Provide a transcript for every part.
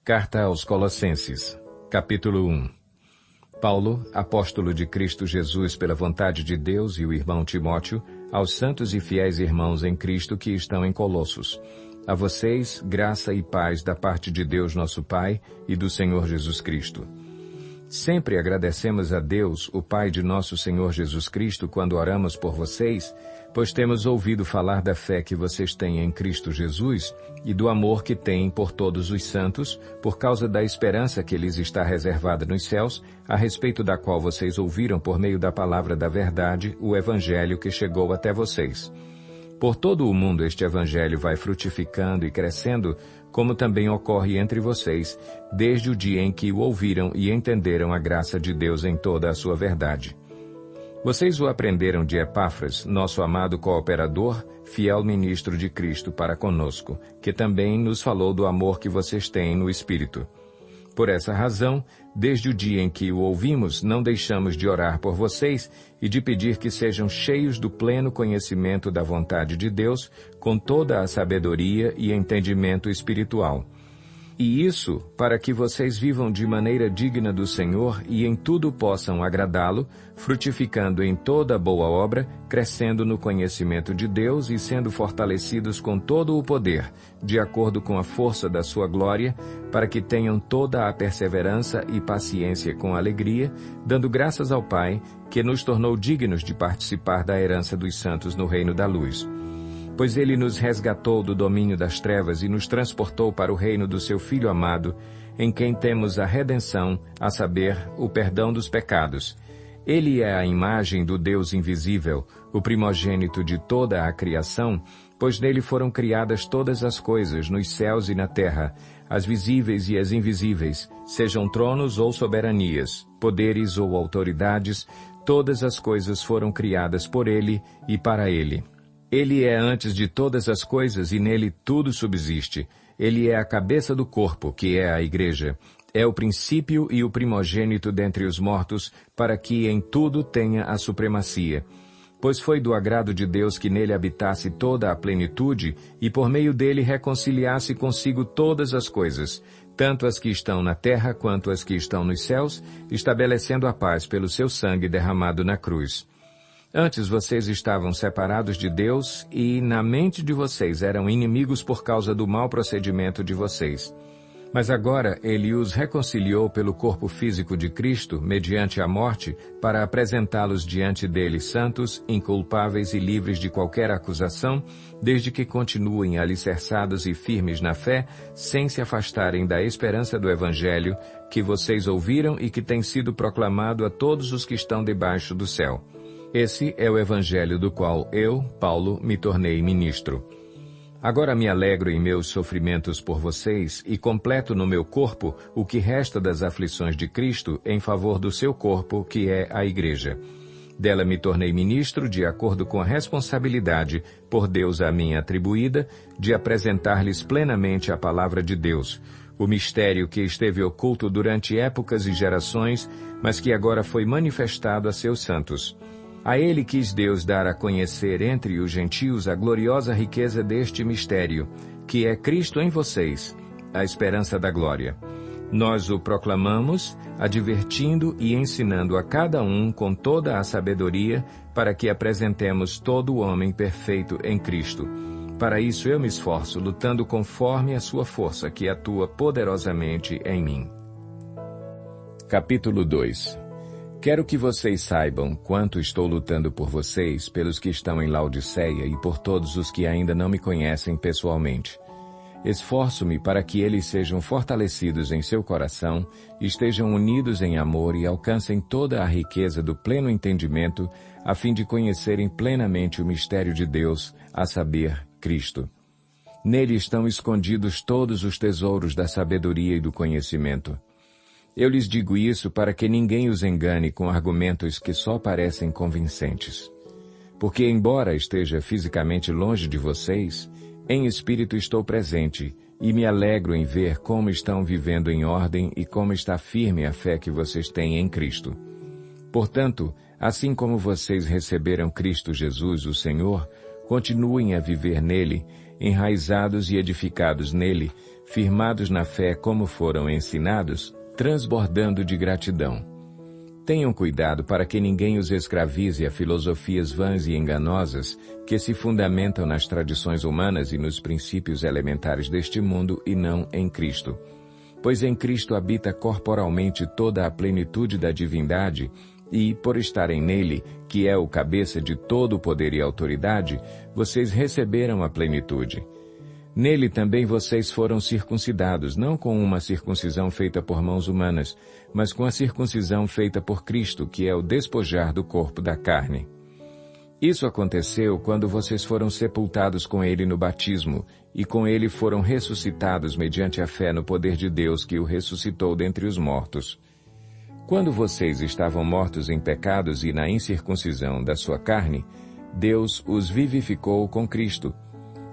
Carta aos Colossenses, capítulo 1. Paulo, apóstolo de Cristo Jesus pela vontade de Deus, e o irmão Timóteo, aos santos e fiéis irmãos em Cristo que estão em Colossos. A vocês, graça e paz da parte de Deus nosso Pai e do Senhor Jesus Cristo. Sempre agradecemos a Deus, o Pai de nosso Senhor Jesus Cristo, quando oramos por vocês, pois temos ouvido falar da fé que vocês têm em Cristo Jesus e do amor que têm por todos os santos, por causa da esperança que lhes está reservada nos céus, a respeito da qual vocês ouviram por meio da palavra da verdade, o Evangelho que chegou até vocês. Por todo o mundo este Evangelho vai frutificando e crescendo, como também ocorre entre vocês, desde o dia em que o ouviram e entenderam a graça de Deus em toda a sua verdade. Vocês o aprenderam de Epáfras, nosso amado cooperador, fiel ministro de Cristo para conosco, que também nos falou do amor que vocês têm no Espírito. Por essa razão, desde o dia em que o ouvimos, não deixamos de orar por vocês e de pedir que sejam cheios do pleno conhecimento da vontade de Deus, com toda a sabedoria e entendimento espiritual. E isso para que vocês vivam de maneira digna do Senhor e em tudo possam agradá-lo, frutificando em toda boa obra, crescendo no conhecimento de Deus e sendo fortalecidos com todo o poder, de acordo com a força da sua glória, para que tenham toda a perseverança e paciência com alegria, dando graças ao Pai, que nos tornou dignos de participar da herança dos santos no reino da luz. Pois ele nos resgatou do domínio das trevas e nos transportou para o reino do seu Filho amado, em quem temos a redenção, a saber, o perdão dos pecados. Ele é a imagem do Deus invisível, o primogênito de toda a criação, pois nele foram criadas todas as coisas, nos céus e na terra, as visíveis e as invisíveis, sejam tronos ou soberanias, poderes ou autoridades, todas as coisas foram criadas por ele e para ele. Ele é antes de todas as coisas e nele tudo subsiste. Ele é a cabeça do corpo, que é a Igreja. É o princípio e o primogênito dentre os mortos, para que em tudo tenha a supremacia. Pois foi do agrado de Deus que nele habitasse toda a plenitude e por meio dele reconciliasse consigo todas as coisas, tanto as que estão na terra quanto as que estão nos céus, estabelecendo a paz pelo seu sangue derramado na cruz. Antes vocês estavam separados de Deus e, na mente de vocês, eram inimigos por causa do mau procedimento de vocês. Mas agora ele os reconciliou pelo corpo físico de Cristo, mediante a morte, para apresentá-los diante dele santos, inculpáveis e livres de qualquer acusação, desde que continuem alicerçados e firmes na fé, sem se afastarem da esperança do Evangelho, que vocês ouviram e que tem sido proclamado a todos os que estão debaixo do céu. Esse é o Evangelho do qual eu, Paulo, me tornei ministro. Agora me alegro em meus sofrimentos por vocês e completo no meu corpo o que resta das aflições de Cristo em favor do seu corpo, que é a Igreja. Dela me tornei ministro de acordo com a responsabilidade, por Deus a mim atribuída, de apresentar-lhes plenamente a palavra de Deus, o mistério que esteve oculto durante épocas e gerações, mas que agora foi manifestado a seus santos. A ele quis Deus dar a conhecer entre os gentios a gloriosa riqueza deste mistério, que é Cristo em vocês, a esperança da glória. Nós o proclamamos, advertindo e ensinando a cada um com toda a sabedoria, para que apresentemos todo o homem perfeito em Cristo. Para isso eu me esforço, lutando conforme a sua força, que atua poderosamente em mim. Capítulo 2. Quero que vocês saibam quanto estou lutando por vocês, pelos que estão em Laodiceia e por todos os que ainda não me conhecem pessoalmente. Esforço-me para que eles sejam fortalecidos em seu coração, estejam unidos em amor e alcancem toda a riqueza do pleno entendimento, a fim de conhecerem plenamente o mistério de Deus, a saber, Cristo. Nele estão escondidos todos os tesouros da sabedoria e do conhecimento. Eu lhes digo isso para que ninguém os engane com argumentos que só parecem convincentes. Porque, embora esteja fisicamente longe de vocês, em espírito estou presente e me alegro em ver como estão vivendo em ordem e como está firme a fé que vocês têm em Cristo. Portanto, assim como vocês receberam Cristo Jesus, o Senhor, continuem a viver nele, enraizados e edificados nele, firmados na fé como foram ensinados, transbordando de gratidão. Tenham cuidado para que ninguém os escravize a filosofias vãs e enganosas que se fundamentam nas tradições humanas e nos princípios elementares deste mundo e não em Cristo. Pois em Cristo habita corporalmente toda a plenitude da divindade e, por estarem nele, que é o cabeça de todo o poder e autoridade, vocês receberam a plenitude. Nele também vocês foram circuncidados, não com uma circuncisão feita por mãos humanas, mas com a circuncisão feita por Cristo, que é o despojar do corpo da carne. Isso aconteceu quando vocês foram sepultados com ele no batismo, e com ele foram ressuscitados mediante a fé no poder de Deus que o ressuscitou dentre os mortos. Quando vocês estavam mortos em pecados e na incircuncisão da sua carne, Deus os vivificou com Cristo.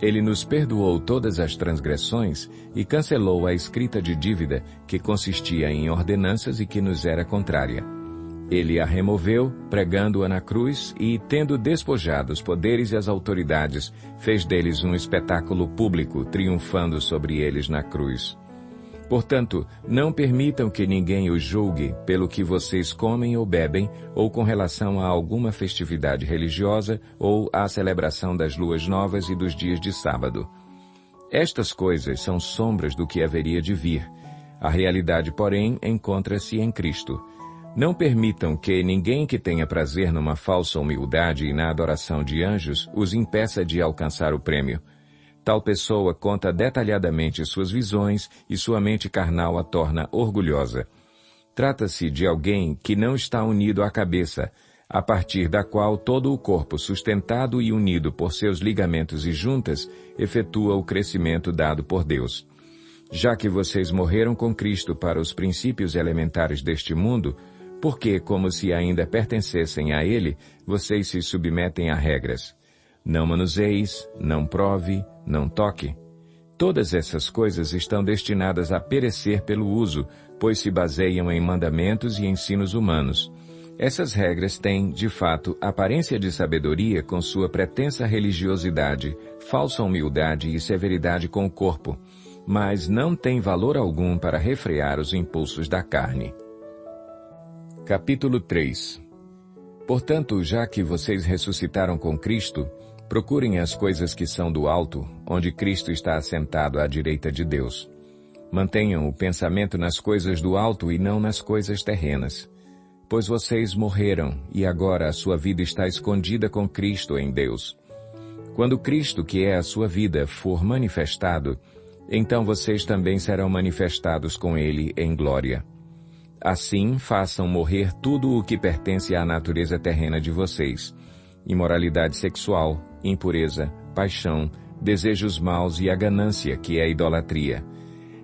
Ele nos perdoou todas as transgressões e cancelou a escrita de dívida que consistia em ordenanças e que nos era contrária. Ele a removeu, pregando-a na cruz e, tendo despojado os poderes e as autoridades, fez deles um espetáculo público, triunfando sobre eles na cruz. Portanto, não permitam que ninguém os julgue pelo que vocês comem ou bebem, ou com relação a alguma festividade religiosa, ou à celebração das luas novas e dos dias de sábado. Estas coisas são sombras do que haveria de vir. A realidade, porém, encontra-se em Cristo. Não permitam que ninguém que tenha prazer numa falsa humildade e na adoração de anjos os impeça de alcançar o prêmio. Tal pessoa conta detalhadamente suas visões e sua mente carnal a torna orgulhosa. Trata-se de alguém que não está unido à cabeça, a partir da qual todo o corpo, sustentado e unido por seus ligamentos e juntas, efetua o crescimento dado por Deus. Já que vocês morreram com Cristo para os princípios elementares deste mundo, porque, como se ainda pertencessem a ele, vocês se submetem a regras. Não manuseis, não prove, não toque. Todas essas coisas estão destinadas a perecer pelo uso, pois se baseiam em mandamentos e ensinos humanos. Essas regras têm, de fato, aparência de sabedoria com sua pretensa religiosidade, falsa humildade e severidade com o corpo, mas não têm valor algum para refrear os impulsos da carne. Capítulo 3. Portanto, já que vocês ressuscitaram com Cristo, procurem as coisas que são do alto, onde Cristo está assentado à direita de Deus. Mantenham o pensamento nas coisas do alto e não nas coisas terrenas. Pois vocês morreram, e agora a sua vida está escondida com Cristo em Deus. Quando Cristo, que é a sua vida, for manifestado, então vocês também serão manifestados com Ele em glória. Assim, façam morrer tudo o que pertence à natureza terrena de vocês: imoralidade sexual, impureza, paixão, desejos maus e a ganância, que é a idolatria.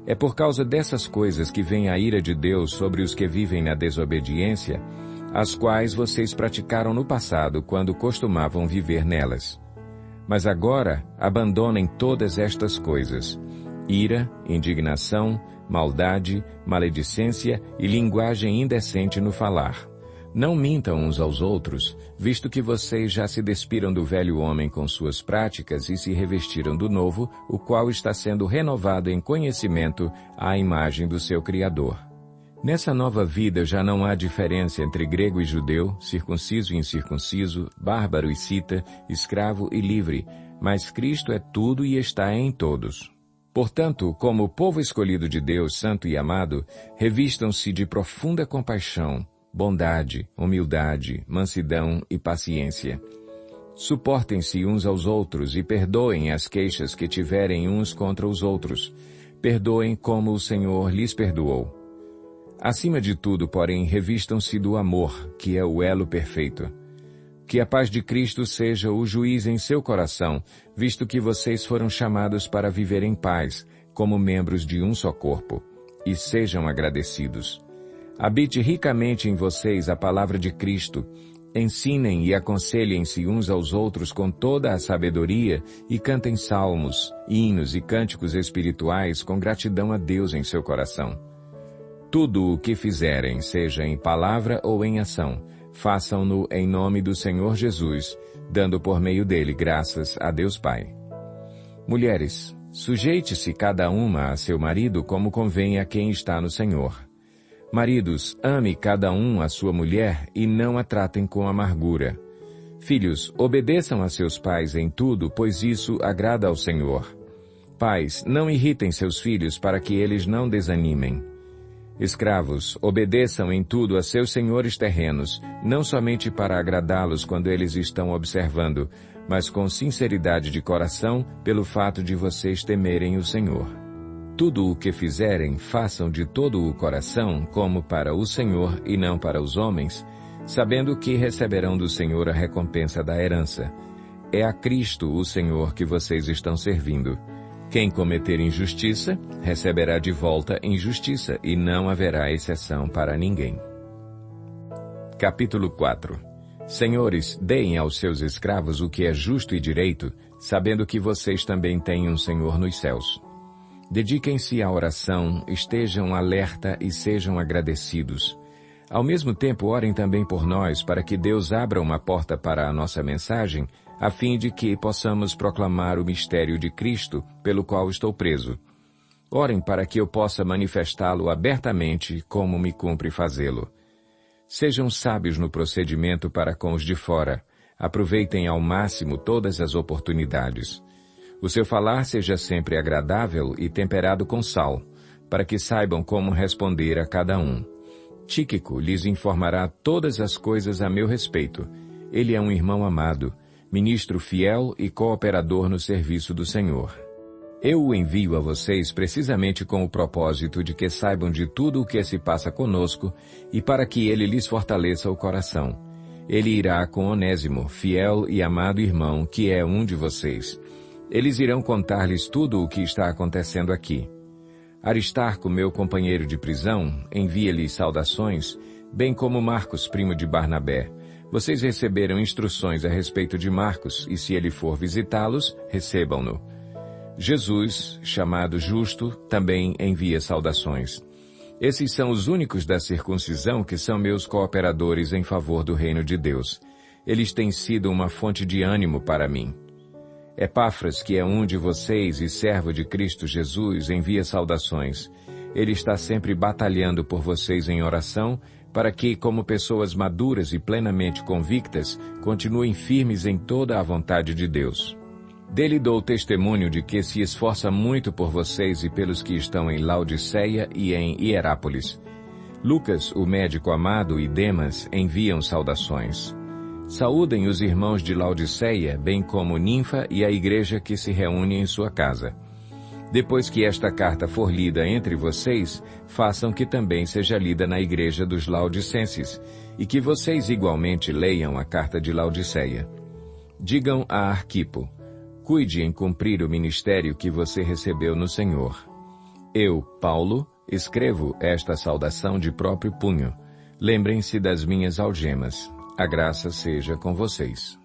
É por causa dessas coisas que vem a ira de Deus sobre os que vivem na desobediência, as quais vocês praticaram no passado quando costumavam viver nelas. Mas agora abandonem todas estas coisas: ira, indignação, maldade, maledicência e linguagem indecente no falar. Não mintam uns aos outros, visto que vocês já se despiram do velho homem com suas práticas e se revestiram do novo, o qual está sendo renovado em conhecimento à imagem do seu Criador. Nessa nova vida já não há diferença entre grego e judeu, circunciso e incircunciso, bárbaro e cita, escravo e livre, mas Cristo é tudo e está em todos. Portanto, como povo escolhido de Deus, santo e amado, revistam-se de profunda compaixão, bondade, humildade, mansidão e paciência. Suportem-se uns aos outros e perdoem as queixas que tiverem uns contra os outros. Perdoem como o Senhor lhes perdoou. Acima de tudo, porém, revistam-se do amor, que é o elo perfeito. Que a paz de Cristo seja o juiz em seu coração, visto que vocês foram chamados para viver em paz, como membros de um só corpo. E sejam agradecidos. Habite ricamente em vocês a palavra de Cristo. Ensinem e aconselhem-se uns aos outros com toda a sabedoria e cantem salmos, hinos e cânticos espirituais com gratidão a Deus em seu coração. Tudo o que fizerem, seja em palavra ou em ação, façam-no em nome do Senhor Jesus, dando por meio dele graças a Deus Pai. Mulheres, Sujeite-se cada uma a seu marido como convém a quem está no Senhor. Maridos, ame cada um a sua mulher e não a tratem com amargura. Filhos, obedeçam a seus pais em tudo, pois isso agrada ao Senhor. Pais, não irritem seus filhos para que eles não desanimem. Escravos, obedeçam em tudo a seus senhores terrenos, não somente para agradá-los quando eles estão observando, mas com sinceridade de coração, pelo fato de vocês temerem o Senhor. Tudo o que fizerem, façam de todo o coração, como para o Senhor e não para os homens, sabendo que receberão do Senhor a recompensa da herança. É a Cristo, o Senhor, que vocês estão servindo. Quem cometer injustiça, receberá de volta injustiça, e não haverá exceção para ninguém. Capítulo 4. Senhores, deem aos seus escravos o que é justo e direito, sabendo que vocês também têm um Senhor nos céus. Dediquem-se à oração, estejam alerta e sejam agradecidos. Ao mesmo tempo, orem também por nós, para que Deus abra uma porta para a nossa mensagem, a fim de que possamos proclamar o mistério de Cristo, pelo qual estou preso. Orem para que eu possa manifestá-lo abertamente, como me cumpre fazê-lo. Sejam sábios no procedimento para com os de fora. Aproveitem ao máximo todas as oportunidades. O seu falar seja sempre agradável e temperado com sal, para que saibam como responder a cada um. Tíquico lhes informará todas as coisas a meu respeito. Ele é um irmão amado, ministro fiel e cooperador no serviço do Senhor. Eu o envio a vocês precisamente com o propósito de que saibam de tudo o que se passa conosco e para que ele lhes fortaleça o coração. Ele irá com Onésimo, fiel e amado irmão, que é um de vocês. Eles irão contar-lhes tudo o que está acontecendo aqui. Aristarco, meu companheiro de prisão, envia-lhes saudações, bem como Marcos, primo de Barnabé. Vocês receberam instruções a respeito de Marcos, e se ele for visitá-los, recebam-no. Jesus, chamado Justo, também envia saudações. Esses são os únicos da circuncisão que são meus cooperadores em favor do reino de Deus. Eles têm sido uma fonte de ânimo para mim. Epáfras, que é um de vocês e servo de Cristo Jesus, envia saudações. Ele está sempre batalhando por vocês em oração, para que, como pessoas maduras e plenamente convictas, continuem firmes em toda a vontade de Deus. Dele dou testemunho de que se esforça muito por vocês e pelos que estão em Laodiceia e em Hierápolis. Lucas, o médico amado, e Demas enviam saudações. Saúdem os irmãos de Laodiceia, bem como Ninfa e a igreja que se reúne em sua casa. Depois que esta carta for lida entre vocês, façam que também seja lida na igreja dos Laodicenses, e que vocês igualmente leiam a carta de Laodiceia. Digam a Arquipo: cuide em cumprir o ministério que você recebeu no Senhor. Eu, Paulo, escrevo esta saudação de próprio punho. Lembrem-se das minhas algemas. A graça seja com vocês.